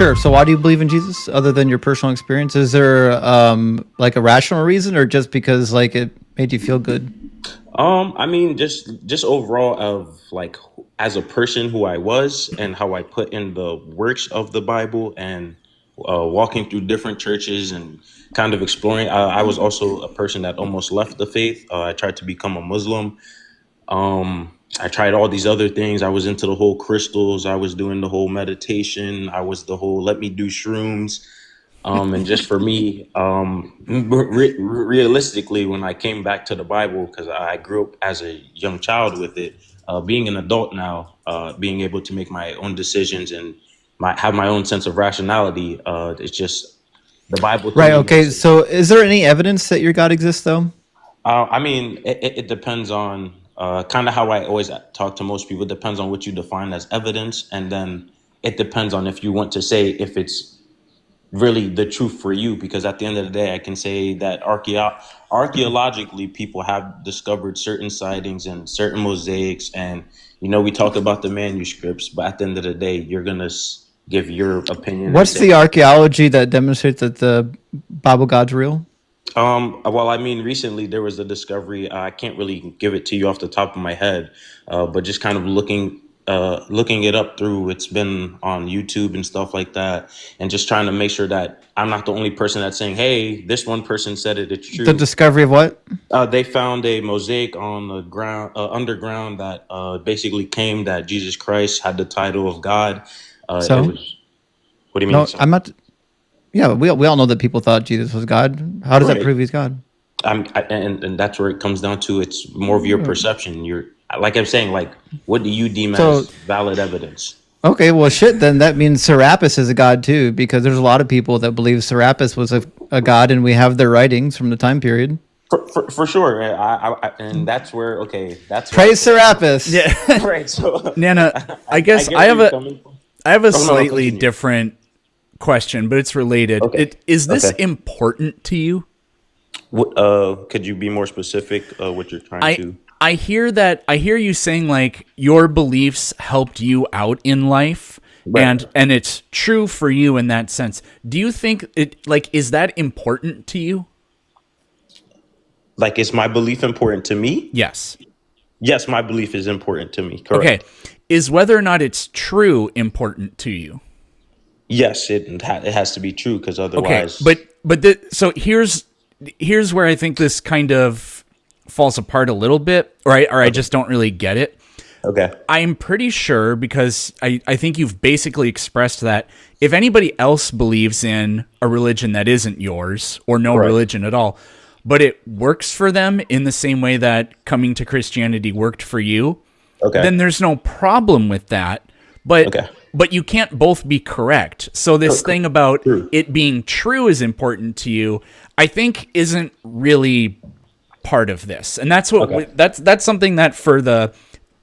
Sure. So why do you believe in Jesus other than your personal experience? Is there like a rational reason or just because like it made you feel good? I mean, just overall of like as a person who I was and how I put in the works of the Bible and walking through different churches and kind of exploring. I was also a person that almost left the faith. I tried to become a Muslim. I tried all these other things. I was into the whole crystals. I was doing the whole meditation. I was the whole let me do shrooms. And just for me, realistically, when I came back to the Bible, because I grew up as a young child with it, being an adult now, being able to make my own decisions and have my own sense of rationality, it's just the Bible to Right. me Okay. makes it. So is there any evidence that your God exists though? I mean, it depends on kind of how I always talk to most people. It depends on what you define as evidence, and then it depends on if you want to say if it's really the truth for you, because at the end of the day I can say that archaeologically people have discovered certain sightings and certain mosaics, and we talk about the manuscripts, but at the end of the day you're gonna give your opinion and What's say the archaeology that demonstrates that the Bible God's real? well, I mean, recently there was a discovery. I can't really give it to you off the top of my head, but just kind of looking it up through. It's been on YouTube and stuff like that, and just trying to make sure that I'm not the only person that's saying, "Hey, this one person said it. It's The true." discovery of what? They found a mosaic on the ground, underground, that basically claimed that Jesus Christ had the title of God. It So was. What do you mean? no, So, I'm not. Yeah, we all know that people thought Jesus was God. How does that right. prove he's God? And that's where it comes down to. It's more of your perception. You're like I'm saying, like, what do you deem So as valid evidence? okay, well, shit. Then that means Serapis is a god too, because there's a lot of people that believe Serapis was a god, and we have their writings from the time period. For sure. And that's where, okay, that's where I Praise put my Serapis. Yeah. right. So Nana, I I guess get where you're coming from. I have a Oh no, no, slightly continue. different question, but it's related. Okay, Is this okay. important to you? Could you be more specific? What you're trying I to? I hear you saying like your beliefs helped you out in life, Right. and it's true for you in that sense. Do you think it like is that important to you? Like, is my belief important to me? Yes. Yes, my belief is important to me. Okay. Correct. Is whether or not it's true important to you? Yes, it has to be true, because Okay, otherwise, so here's where I think this kind of falls apart a little bit, or I okay, just don't really get it. okay, I'm pretty sure because I think you've basically expressed that if anybody else believes in a religion that isn't yours or no right, religion at all, but it works for them in the same way that coming to Christianity worked for you, okay, then there's no problem with that. But okay. but you can't both be correct. So this thing about True. it being true is important to you, I think isn't really part of this. And that's what Okay, that's something that for the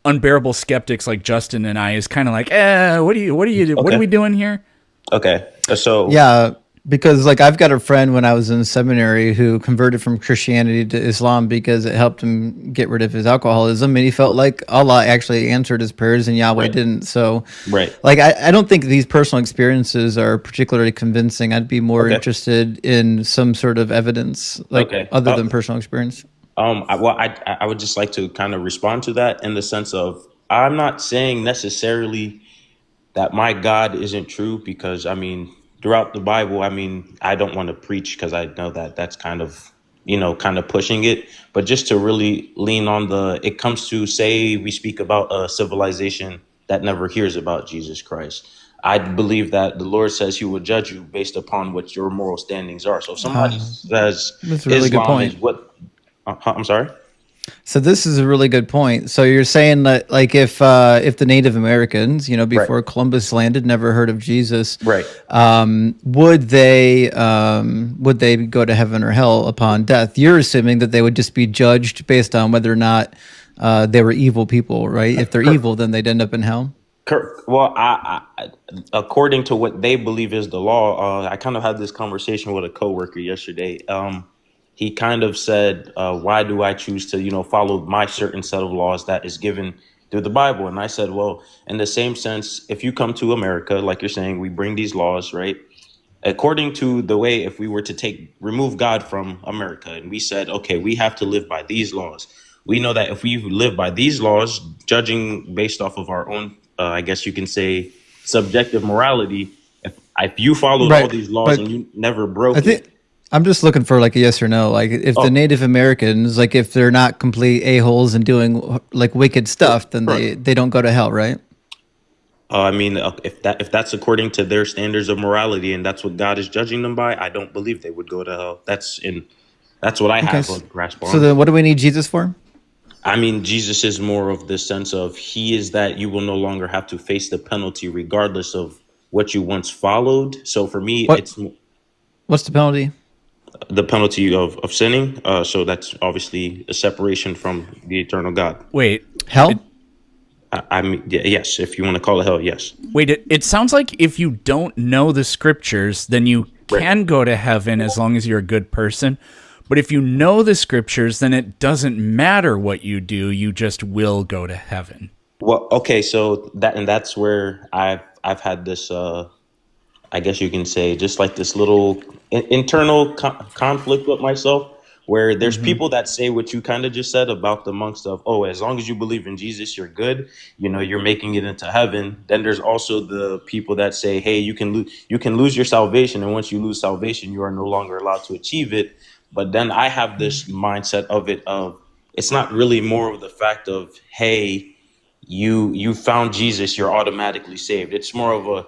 unbearable skeptics like Justin and I is kind of like, what are okay, we doing here? okay. So, Yeah, because like I've got a friend when I was in seminary who converted from Christianity to Islam because it helped him get rid of his alcoholism, and he felt like Allah actually answered his prayers and Yahweh right, didn't. So, right. like I don't think these personal experiences are particularly convincing. I'd be more Okay, interested in some sort of evidence, like okay. other than personal experience. I would just like to kind of respond to that in the sense of I'm not saying necessarily that my God isn't true, because I mean throughout the Bible, I mean I don't want to preach because I know that that's kind of kind of pushing it, but just to really lean on it comes to say we speak about a civilization that never hears about Jesus Christ. I believe that the Lord says He will judge you based upon what your moral standings are. So if somebody says That's a really good Islam is point. what, I'm sorry. So this is a really good point. So you're saying that, like, if the Native Americans, Right. before Columbus landed, never heard of Jesus, Right. would they go to heaven or hell upon death? You're assuming that they would just be judged based on whether or not they were evil people, right? If they're Cor- evil, then they'd end up in hell. Well, according to what they believe is the law, I kind of had this conversation with a coworker yesterday. He kind of said, "Why do I choose to, follow my certain set of laws that is given through the Bible. And I said, well, in the same sense, if you come to America, like you're saying, we bring these laws, right? According to the way, if we were to remove God from America and we said, okay, we have to live by these laws, we know that if we live by these laws, judging based off of our own, I guess you can say, subjective morality, if you followed all Right. these laws But and you never I broke think it. I'm just looking for like a yes or no. Like if the Oh, Native Americans, like if they're not complete a-holes and doing like wicked stuff, then correct. they don't go to hell, right? I mean, if that's according to their standards of morality and that's what God is judging them by, I don't believe they would go to hell. That's what I Okay. have a grasp So on. then what do we need Jesus for? I mean, Jesus is more of the sense of he is that you will no longer have to face the penalty regardless of what you once followed. So for me, What it's what's the penalty? the penalty of sinning. So that's obviously a separation from the eternal God. Wait, Hell? I mean, yes, if you want to call it hell, yes. it sounds like if you don't know the scriptures, then you Right. can go to heaven as long as you're a good person. But if you know the scriptures, then it doesn't matter what you do, you just will go to heaven. Well, okay, so that's where I've had this I guess you can say just like this little internal conflict with myself where there's Hmm. people that say what you kind of just said about the monks of, oh, as long as you believe in Jesus, you're good, you're making it into heaven. Then there's also the people that say, hey, you can lose your salvation, and once you lose salvation, you are no longer allowed to achieve it. But then I have this mindset of it's not really more of the fact of, hey, you found Jesus, you're automatically saved. It's more of a,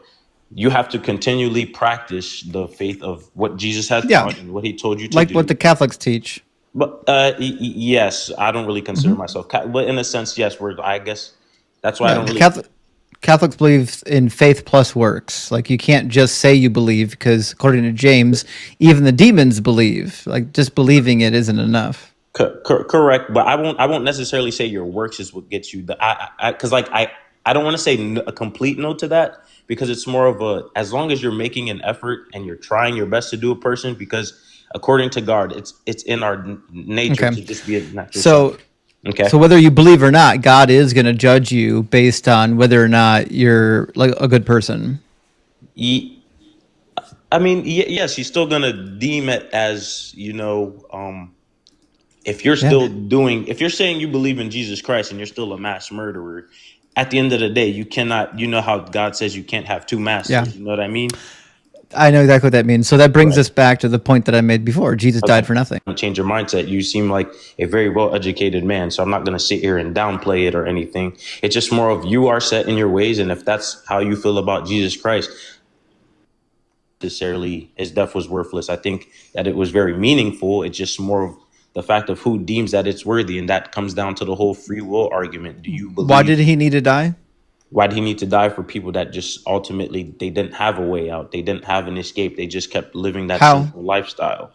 you have to continually practice the faith of what Jesus had Yeah. taught and what he told you to Like what do. the Catholics teach. But yes, I don't really consider myself, but in a sense, yes, I guess that's why I Yeah. don't really. Catholics believe in faith plus works. Like you can't just say you believe because according to James, even the demons believe. Like just believing it isn't enough. Correct, but I won't necessarily say your works is what gets you the because I don't want to say a complete no to that because it's more of a, as long as you're making an effort and you're trying your best to do a person, because according to God it's in our nature Okay. to just be a natural So sinner. Okay. so whether you believe or not, God is going to judge you based on whether or not you're like a good person. Ye- I mean, yes, he's still gonna deem it as, if you're Yeah. still doing, if you're saying you believe in Jesus Christ and you're still a mass murderer, at the end of the day, you cannot, how God says you can't have two Yeah. masters. You know what I mean? I know exactly what that means. So that brings Right. us back to the point that I made before. Jesus died Okay. for nothing. Change your mindset. You seem like a very well educated man. So I'm not going to sit here and downplay it or anything. It's just more of, you are set in your ways. And if that's how you feel about Jesus Christ, necessarily his death was worthless. I think that it was very meaningful. It's just more of the fact of who deems that it's worthy. And that comes down to the whole free will argument. Do you Why did believe? he need to die? Why did he need to die? For people that just ultimately, they didn't have a way out. They didn't have an escape. They just kept living that How? sinful lifestyle.